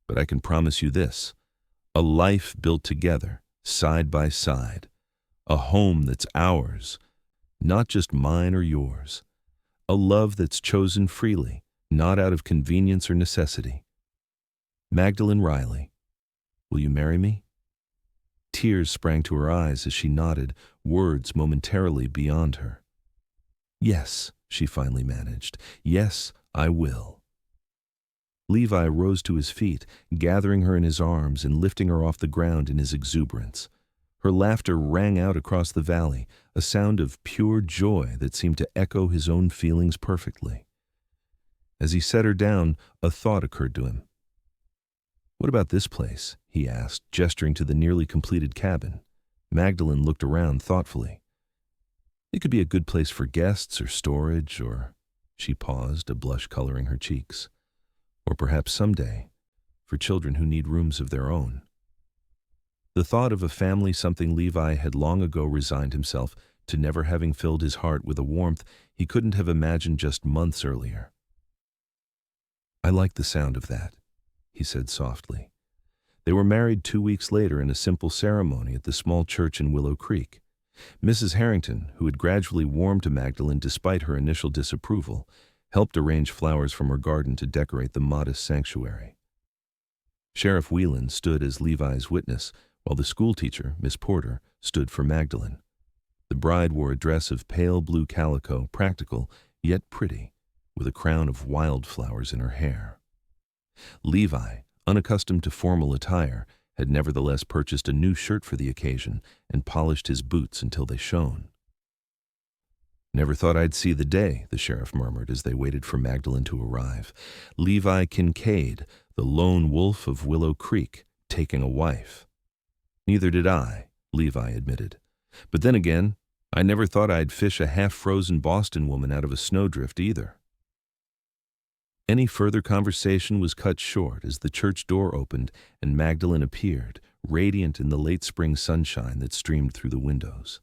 but I can promise you this: a life built together, side by side, a home that's ours, not just mine or yours, a love that's chosen freely, not out of convenience or necessity. Magdalene Riley, will you marry me?" Tears sprang to her eyes as she nodded, words momentarily beyond her. "Yes," she finally managed. "Yes, I will." Levi rose to his feet, gathering her in his arms and lifting her off the ground in his exuberance. Her laughter rang out across the valley, a sound of pure joy that seemed to echo his own feelings perfectly. As he set her down, a thought occurred to him. "What about this place?" he asked, gesturing to the nearly completed cabin. Magdalene looked around thoughtfully. "It could be a good place for guests or storage, or—" She paused, a blush coloring her cheeks. "Or perhaps someday, for children who need rooms of their own." The thought of a family, something Levi had long ago resigned himself to, never having filled his heart with a warmth he couldn't have imagined just months earlier. "I like the sound of that," he said softly. They were married 2 weeks later in a simple ceremony at the small church in Willow Creek. Mrs. Harrington, who had gradually warmed to Magdalene despite her initial disapproval, helped arrange flowers from her garden to decorate the modest sanctuary. Sheriff Whelan stood as Levi's witness, while the schoolteacher, Miss Porter, stood for Magdalene. The bride wore a dress of pale blue calico, practical, yet pretty, with a crown of wildflowers in her hair. Levi, unaccustomed to formal attire, had nevertheless purchased a new shirt for the occasion and polished his boots until they shone. "Never thought I'd see the day," the sheriff murmured as they waited for Magdalene to arrive. "Levi Kincaid, the lone wolf of Willow Creek, taking a wife." "Neither did I," Levi admitted. "But then again, I never thought I'd fish a half-frozen Boston woman out of a snowdrift either." Any further conversation was cut short as the church door opened and Magdalene appeared, radiant in the late spring sunshine that streamed through the windows.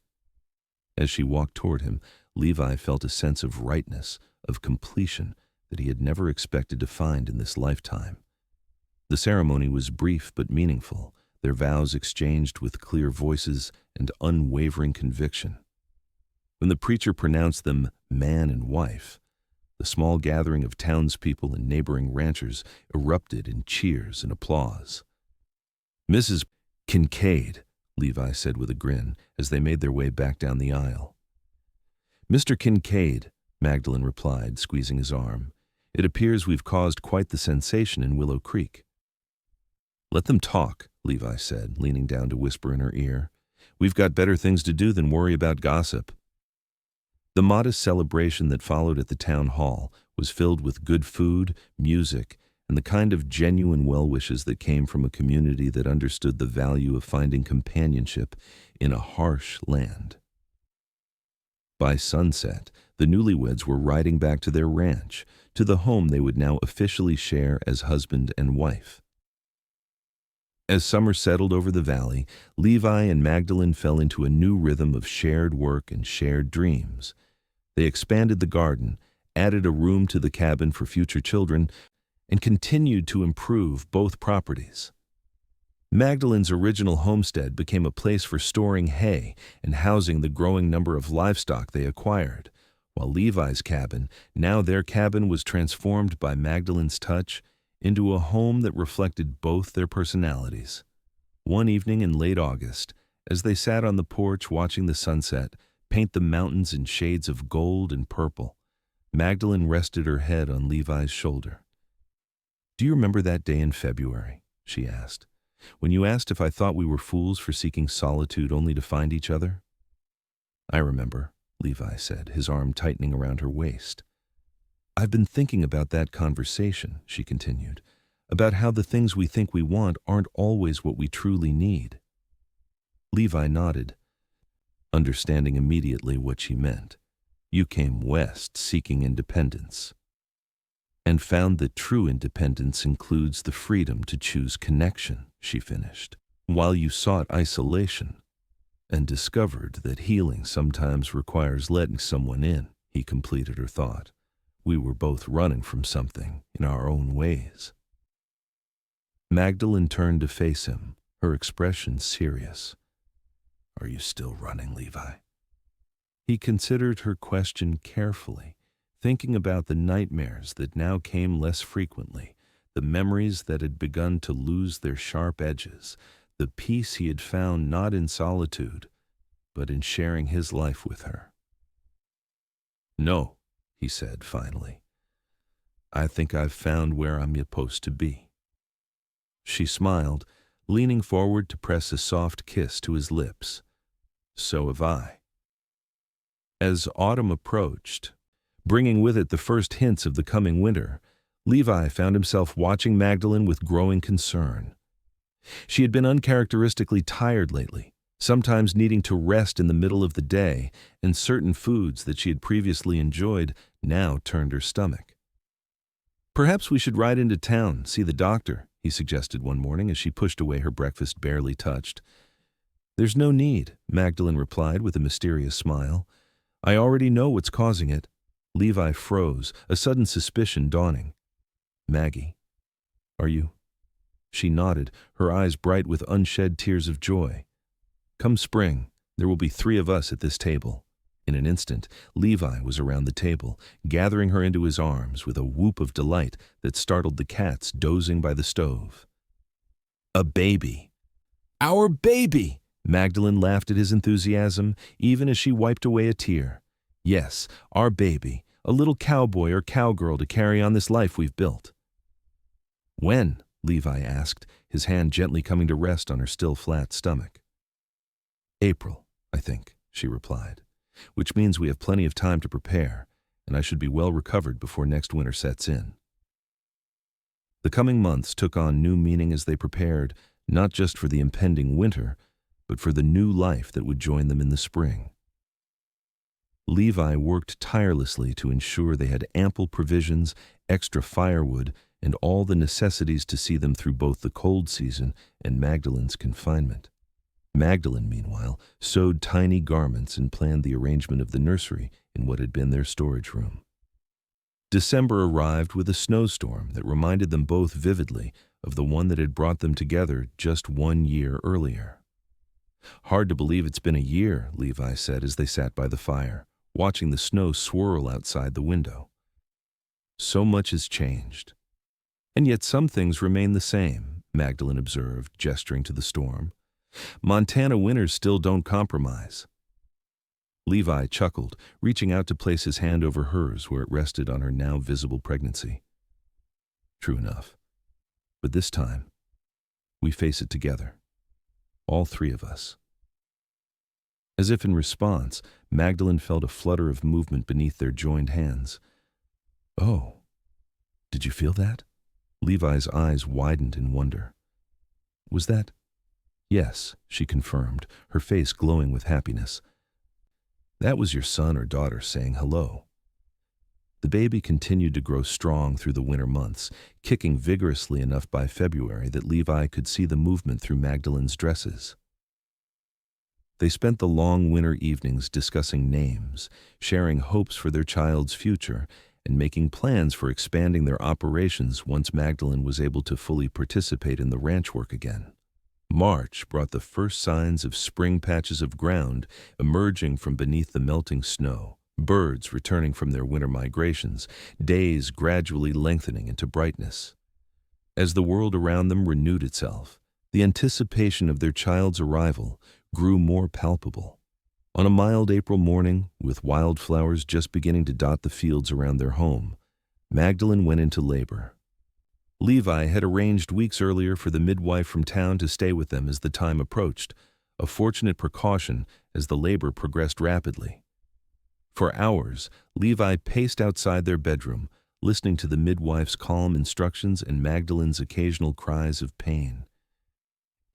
As she walked toward him, Levi felt a sense of rightness, of completion that he had never expected to find in this lifetime. The ceremony was brief but meaningful, their vows exchanged with clear voices and unwavering conviction. When the preacher pronounced them man and wife, the small gathering of townspeople and neighboring ranchers erupted in cheers and applause. "Mrs. Kincaid," Levi said with a grin as they made their way back down the aisle. "Mr. Kincaid," Magdalene replied, squeezing his arm, "it appears we've caused quite the sensation in Willow Creek." "Let them talk," Levi said, leaning down to whisper in her ear. "We've got better things to do than worry about gossip." The modest celebration that followed at the town hall was filled with good food, music, and the kind of genuine well-wishes that came from a community that understood the value of finding companionship in a harsh land. By sunset, the newlyweds were riding back to their ranch, to the home they would now officially share as husband and wife. As summer settled over the valley, Levi and Magdalene fell into a new rhythm of shared work and shared dreams. They expanded the garden, added a room to the cabin for future children, and continued to improve both properties. Magdalene's original homestead became a place for storing hay and housing the growing number of livestock they acquired, while Levi's cabin, now their cabin, was transformed by Magdalene's touch into a home that reflected both their personalities. One evening in late August, as they sat on the porch watching the sunset paint the mountains in shades of gold and purple, Magdalene rested her head on Levi's shoulder. "Do you remember that day in February?" she asked, "when you asked if I thought we were fools for seeking solitude only to find each other?" "I remember," Levi said, his arm tightening around her waist. "I've been thinking about that conversation," she continued, "about how the things we think we want aren't always what we truly need." Levi nodded, understanding immediately what she meant. "You came west seeking independence, and found that true independence includes the freedom to choose connection," she finished, "while you sought isolation, and discovered that healing sometimes requires letting someone in," he completed her thought. "We were both running from something in our own ways." Magdalene turned to face him, her expression serious. "Are you still running, Levi?" He considered her question carefully, thinking about the nightmares that now came less frequently, the memories that had begun to lose their sharp edges, the peace he had found not in solitude, but in sharing his life with her. "No," he said finally. "I think I've found where I'm supposed to be." She smiled, leaning forward to press a soft kiss to his lips. "So have I." As autumn approached, bringing with it the first hints of the coming winter, Levi found himself watching Magdalene with growing concern. She had been uncharacteristically tired lately, sometimes needing to rest in the middle of the day, and certain foods that she had previously enjoyed now turned her stomach. "Perhaps we should ride into town, see the doctor," he suggested one morning as she pushed away her breakfast barely touched. "There's no need," Magdalene replied with a mysterious smile. "I already know what's causing it." Levi froze, a sudden suspicion dawning. "Maggie, are you?" She nodded, her eyes bright with unshed tears of joy. "Come spring, there will be 3 of us at this table." In an instant, Levi was around the table, gathering her into his arms with a whoop of delight that startled the cats dozing by the stove. "A baby! Our baby!" Magdalene laughed at his enthusiasm, even as she wiped away a tear. "Yes, our baby, a little cowboy or cowgirl to carry on this life we've built." "When?" Levi asked, his hand gently coming to rest on her still flat stomach. "April, I think," she replied, "which means we have plenty of time to prepare, and I should be well recovered before next winter sets in." The coming months took on new meaning as they prepared, not just for the impending winter, but for the new life that would join them in the spring. Levi worked tirelessly to ensure they had ample provisions, extra firewood, and all the necessities to see them through both the cold season and Magdalene's confinement. Magdalene, meanwhile, sewed tiny garments and planned the arrangement of the nursery in what had been their storage room. December arrived with a snowstorm that reminded them both vividly of the one that had brought them together just 1 year earlier. "Hard to believe it's been a year," Levi said as they sat by the fire, watching the snow swirl outside the window. "So much has changed. And yet some things remain the same," Magdalene observed, gesturing to the storm. "Montana winters still don't compromise." Levi chuckled, reaching out to place his hand over hers where it rested on her now visible pregnancy. "True enough. But this time, we face it together. All 3 of us." As if in response, Magdalene felt a flutter of movement beneath their joined hands. "Oh, did you feel that?" Levi's eyes widened in wonder. Was that? Yes, she confirmed, her face glowing with happiness. That was your son or daughter saying hello. The baby continued to grow strong through the winter months, kicking vigorously enough by February that Levi could see the movement through Magdalene's dresses. They spent the long winter evenings discussing names, sharing hopes for their child's future, and making plans for expanding their operations once Magdalene was able to fully participate in the ranch work again. March brought the first signs of spring patches of ground emerging from beneath the melting snow, birds returning from their winter migrations, days gradually lengthening into brightness. As the world around them renewed itself, the anticipation of their child's arrival grew more palpable. On a mild April morning, with wildflowers just beginning to dot the fields around their home, Magdalene went into labor. Levi had arranged weeks earlier for the midwife from town to stay with them as the time approached, a fortunate precaution as the labor progressed rapidly. For hours, Levi paced outside their bedroom, listening to the midwife's calm instructions and Magdalene's occasional cries of pain.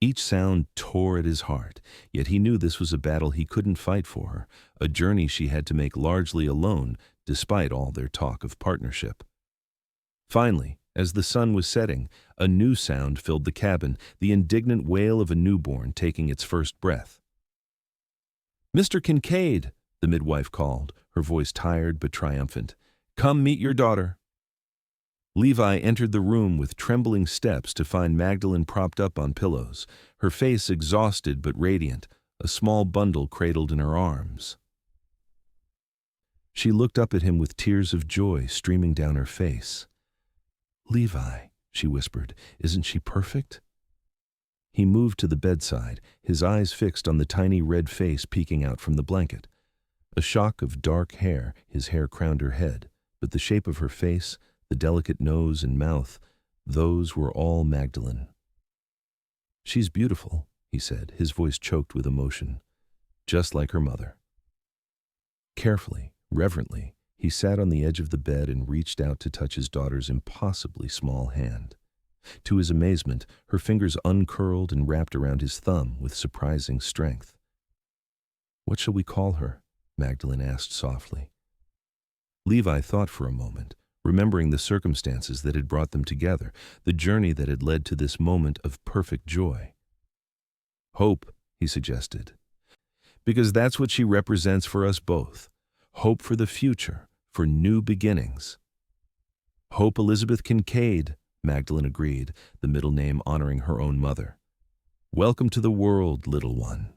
Each sound tore at his heart, yet he knew this was a battle he couldn't fight for her, a journey she had to make largely alone, despite all their talk of partnership. Finally, as the sun was setting, a new sound filled the cabin, the indignant wail of a newborn taking its first breath. "Mr. Kincaid," the midwife called, her voice tired but triumphant. "Come meet your daughter." Levi entered the room with trembling steps to find Magdalene propped up on pillows, her face exhausted but radiant, a small bundle cradled in her arms. She looked up at him with tears of joy streaming down her face. "Levi," she whispered, "isn't she perfect?" He moved to the bedside, his eyes fixed on the tiny red face peeking out from the blanket. A shock of dark hair, his hair crowned her head, but the shape of her face, the delicate nose and mouth, those were all Magdalene. "She's beautiful," he said, his voice choked with emotion, "just like her mother." Carefully, reverently, he sat on the edge of the bed and reached out to touch his daughter's impossibly small hand. To his amazement, her fingers uncurled and wrapped around his thumb with surprising strength. "What shall we call her?" Magdalene asked softly. Levi thought for a moment, remembering the circumstances that had brought them together, the journey that had led to this moment of perfect joy. "Hope," he suggested, "because that's what she represents for us both. Hope for the future, for new beginnings." "Hope Elizabeth Kincaid," Magdalene agreed, the middle name honoring her own mother. "Welcome to the world, little one."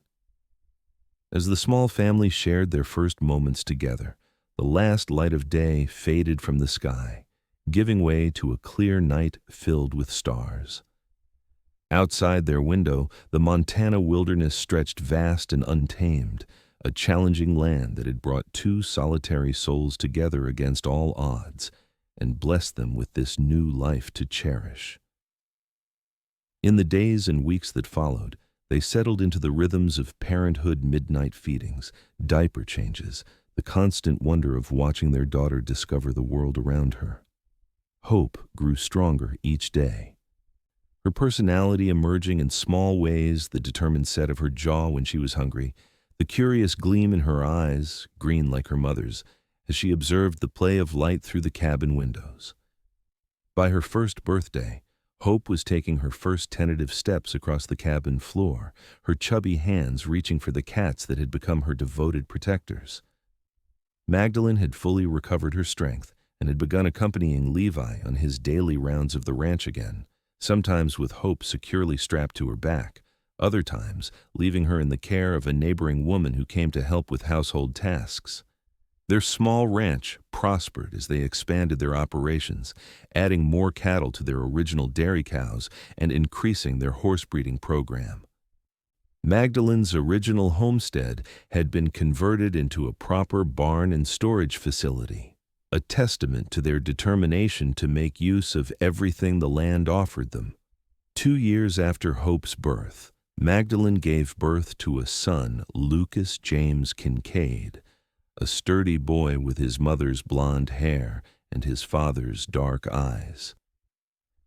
As the small family shared their first moments together, the last light of day faded from the sky, giving way to a clear night filled with stars. Outside their window, the Montana wilderness stretched vast and untamed, a challenging land that had brought two solitary souls together against all odds and blessed them with this new life to cherish. In the days and weeks that followed, they settled into the rhythms of parenthood midnight feedings, diaper changes, the constant wonder of watching their daughter discover the world around her. Hope grew stronger each day. Her personality emerging in small ways, the determined set of her jaw when she was hungry, the curious gleam in her eyes, green like her mother's, as she observed the play of light through the cabin windows. By her first birthday, Hope was taking her first tentative steps across the cabin floor, her chubby hands reaching for the cats that had become her devoted protectors. Magdalene had fully recovered her strength and had begun accompanying Levi on his daily rounds of the ranch again, sometimes with Hope securely strapped to her back, other times leaving her in the care of a neighboring woman who came to help with household tasks. Their small ranch prospered as they expanded their operations, adding more cattle to their original dairy cows and increasing their horse breeding program. Magdalene's original homestead had been converted into a proper barn and storage facility, a testament to their determination to make use of everything the land offered them. 2 years after Hope's birth, Magdalene gave birth to a son, Lucas James Kincaid, a sturdy boy with his mother's blonde hair and his father's dark eyes.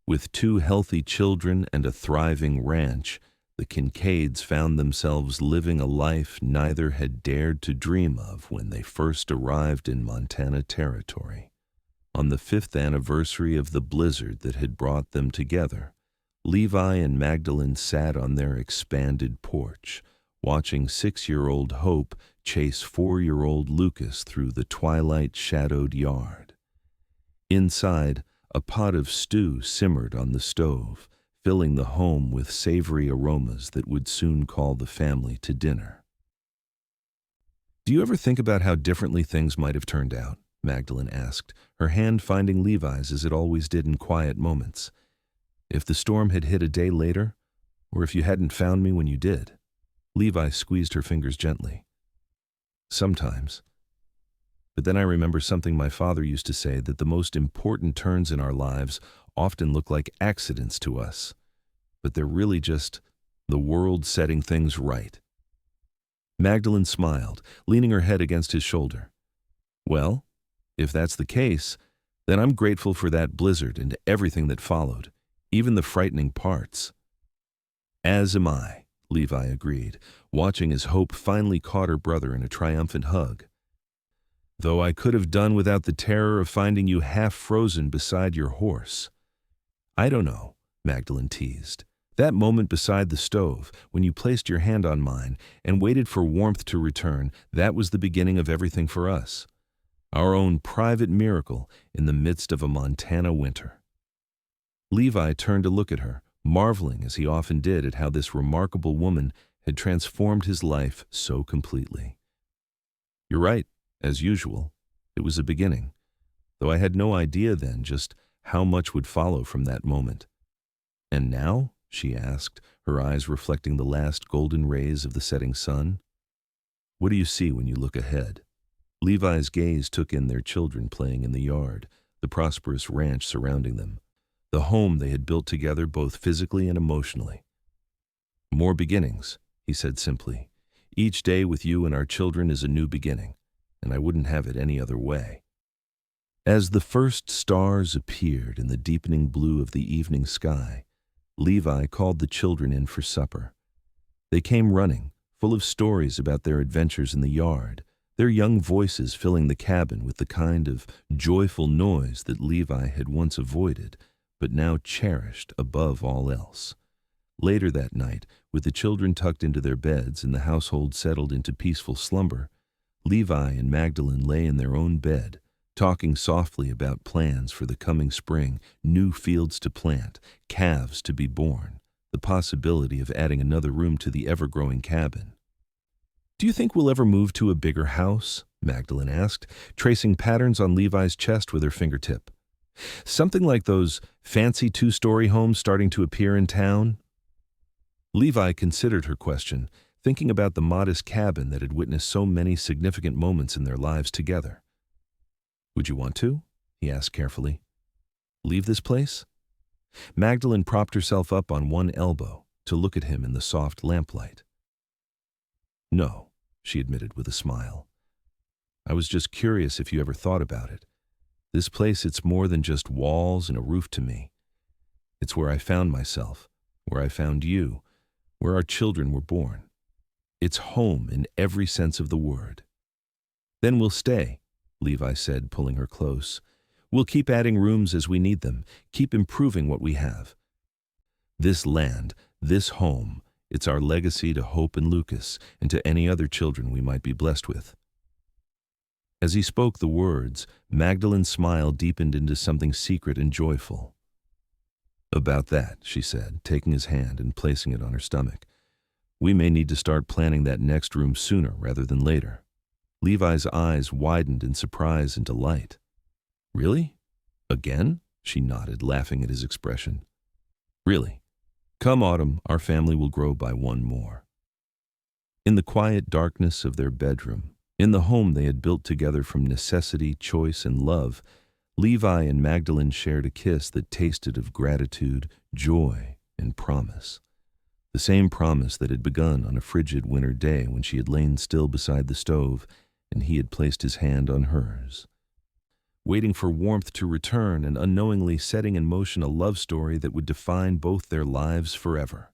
With two healthy children and a thriving ranch, the Kincaids found themselves living a life neither had dared to dream of when they first arrived in Montana Territory. On the 5th anniversary of the blizzard that had brought them together, Levi and Magdalene sat on their expanded porch, watching 6-year-old Hope chase 4-year-old Lucas through the twilight-shadowed yard. Inside, a pot of stew simmered on the stove, filling the home with savory aromas that would soon call the family to dinner. "Do you ever think about how differently things might have turned out?" Magdalene asked, her hand finding Levi's as it always did in quiet moments. "If the storm had hit a day later, or if you hadn't found me when you did?" Levi squeezed her fingers gently. "Sometimes. But then I remember something my father used to say, that the most important turns in our lives often look like accidents to us, but they're really just the world setting things right." Magdalene smiled, leaning her head against his shoulder. "Well, if that's the case, then I'm grateful for that blizzard and everything that followed, even the frightening parts." "As am I," Levi agreed, watching as Hope finally caught her brother in a triumphant hug. "Though I could have done without the terror of finding you half frozen beside your horse." "I don't know," Magdalene teased. "That moment beside the stove, when you placed your hand on mine and waited for warmth to return, that was the beginning of everything for us. Our own private miracle in the midst of a Montana winter." Levi turned to look at her, marveling as he often did at how this remarkable woman had transformed his life so completely. "You're right, as usual. It was a beginning, though I had no idea then just how much would follow from that moment." "And now?" she asked, her eyes reflecting the last golden rays of the setting sun. "What do you see when you look ahead?" Levi's gaze took in their children playing in the yard, the prosperous ranch surrounding them, the home they had built together both physically and emotionally. "More beginnings," he said simply. "Each day with you and our children is a new beginning, and I wouldn't have it any other way." As the first stars appeared in the deepening blue of the evening sky, Levi called the children in for supper. They came running, full of stories about their adventures in the yard, their young voices filling the cabin with the kind of joyful noise that Levi had once avoided, but now cherished above all else. Later that night, with the children tucked into their beds and the household settled into peaceful slumber, Levi and Magdalene lay in their own bed, talking softly about plans for the coming spring, new fields to plant, calves to be born, the possibility of adding another room to the ever-growing cabin. "Do you think we'll ever move to a bigger house?" Magdalene asked, tracing patterns on Levi's chest with her fingertip. "Something like those fancy 2-story homes starting to appear in town?" Levi considered her question, thinking about the modest cabin that had witnessed so many significant moments in their lives together. "Would you want to?" he asked carefully. "Leave this place?" Magdalene propped herself up on one elbow to look at him in the soft lamplight. "No," she admitted with a smile. "I was just curious if you ever thought about it. This place, it's more than just walls and a roof to me. It's where I found myself, where I found you, where our children were born. It's home in every sense of the word." "Then we'll stay," Levi said, pulling her close. "We'll keep adding rooms as we need them, keep improving what we have. This land, this home, it's our legacy to Hope and Lucas and to any other children we might be blessed with." As he spoke the words, Magdalene's smile deepened into something secret and joyful. "About that," she said, taking his hand and placing it on her stomach. "We may need to start planning that next room sooner rather than later." Levi's eyes widened in surprise and delight. "Really? Again?" she nodded, laughing at his expression. "Really. Come autumn, our family will grow by one more." In the quiet darkness of their bedroom, in the home they had built together from necessity, choice, and love, Levi and Magdalene shared a kiss that tasted of gratitude, joy, and promise. The same promise that had begun on a frigid winter day when she had lain still beside the stove and he had placed his hand on hers. waiting for warmth to return and unknowingly setting in motion a love story that would define both their lives forever.